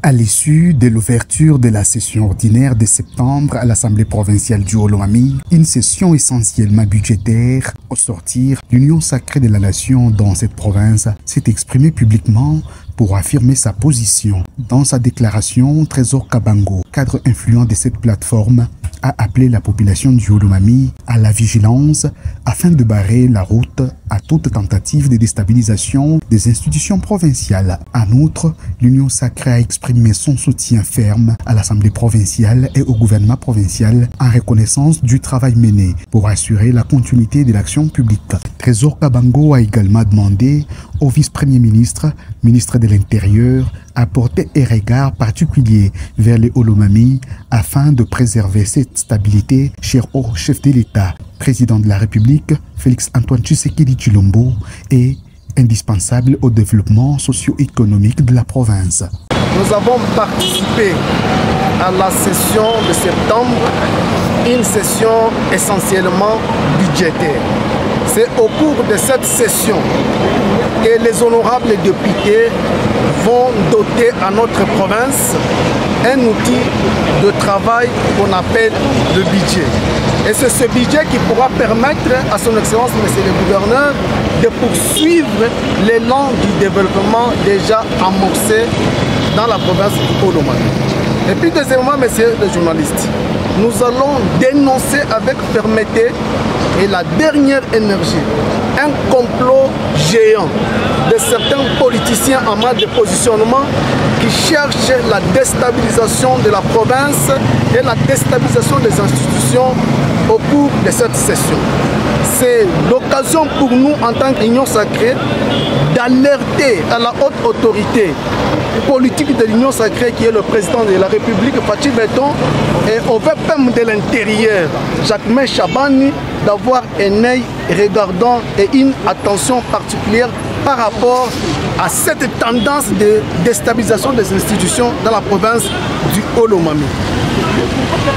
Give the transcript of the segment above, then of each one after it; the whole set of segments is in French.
À l'issue de l'ouverture de la session ordinaire de septembre à l'Assemblée provinciale du Haut-Lomami, une session essentiellement budgétaire, au sortir, l'Union sacrée de la nation dans cette province s'est exprimée publiquement pour affirmer sa position. Dans sa déclaration, Trésor Kabango, cadre influent de cette plateforme, a appelé la population du Haut-Lomami à la vigilance afin de barrer la route à toute tentative de déstabilisation des institutions provinciales. En outre, l'Union sacrée a exprimé son soutien ferme à l'Assemblée provinciale et au gouvernement provincial en reconnaissance du travail mené pour assurer la continuité de l'action publique. Trésor Kabango a également demandé au vice-premier ministre, ministre de l'Intérieur, à porter un regard particulier vers le Haut-Lomami afin de préserver cette stabilité chère au chef de l'État. Président de la République, Félix-Antoine Tshisekedi Tshilombo, est indispensable au développement socio-économique de la province. Nous avons participé à la session de septembre, une session essentiellement budgétaire. C'est au cours de cette session que les honorables députés vont doter à notre province un outil de travail qu'on appelle le budget. Et c'est ce budget qui pourra permettre à son Excellence, Monsieur le Gouverneur, de poursuivre l'élan du développement déjà amorcé dans la province du Haut-Lomami. Et puis deuxièmement, messieurs les journalistes, nous allons dénoncer avec fermeté et la dernière énergie un complot géant de certains politiciens en mode de positionnement qui cherchent la déstabilisation de la province et la déstabilisation des institutions au cours de cette session. C'est l'occasion pour nous en tant qu'Union sacrée d'alerter à la haute autorité politique de l'Union sacrée qui est le président de la République, Fatou Beton, et au VPM de l'Intérieur, Jacques Chabani, d'avoir un œil regardant et une attention particulière par rapport à cette tendance de déstabilisation des institutions dans la province du Haut-Lomami.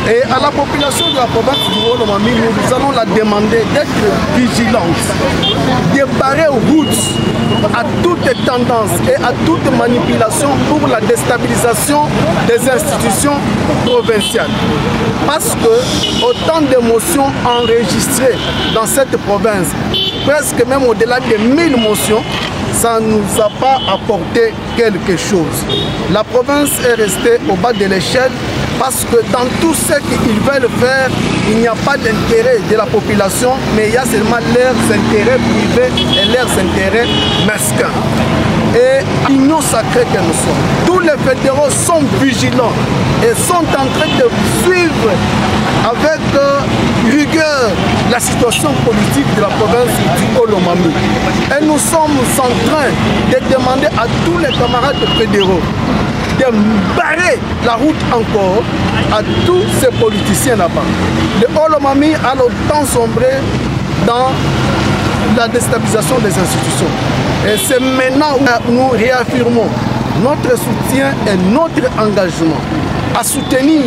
Et à la population de la province du Haut-Lomami, nous allons la demander d'être vigilante, de barrer route à toute tendance et à toute manipulation pour la déstabilisation des institutions provinciales. Parce que autant d'émotions enregistrées dans cette province, presque même au-delà de 1000 motions, ça ne nous a pas apporté quelque chose. La province est restée au bas de l'échelle parce que dans tout ce qu'ils veulent faire, il n'y a pas d'intérêt de la population, mais il y a seulement leurs intérêts privés et leurs intérêts mesquins. Et l'union sacrée que nous sommes, tous les fédéraux sont vigilants et sont en train de suivre avec rigueur la situation politique de la province du Haut-Lomami. Et nous sommes en train de demander à tous les camarades fédéraux de barrer la route encore à tous ces politiciens là-bas. Le Haut-Lomami a longtemps sombré dans la déstabilisation des institutions. Et c'est maintenant où nous réaffirmons notre soutien et notre engagement à soutenir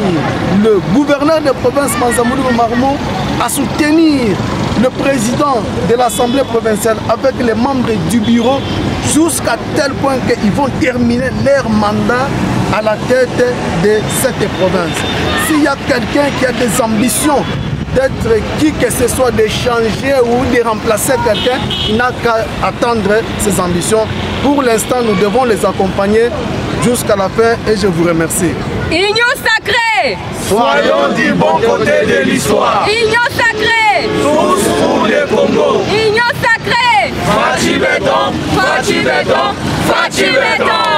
le gouverneur de province Manzamoulou Marmot, à soutenir le président de l'Assemblée provinciale avec les membres du bureau jusqu'à tel point qu'ils vont terminer leur mandat à la tête de cette province. S'il y a quelqu'un qui a des ambitions d'être qui que ce soit, de changer ou de remplacer quelqu'un, il n'a qu'à attendre ses ambitions. Pour l'instant, nous devons les accompagner jusqu'à la fin et je vous remercie. Union sacrée! Soyons du bon côté de l'histoire. Union sacrée! Tous pour le Congo. Union sacrée! Fatou Beton, Fatou Beton, Fatou Beton.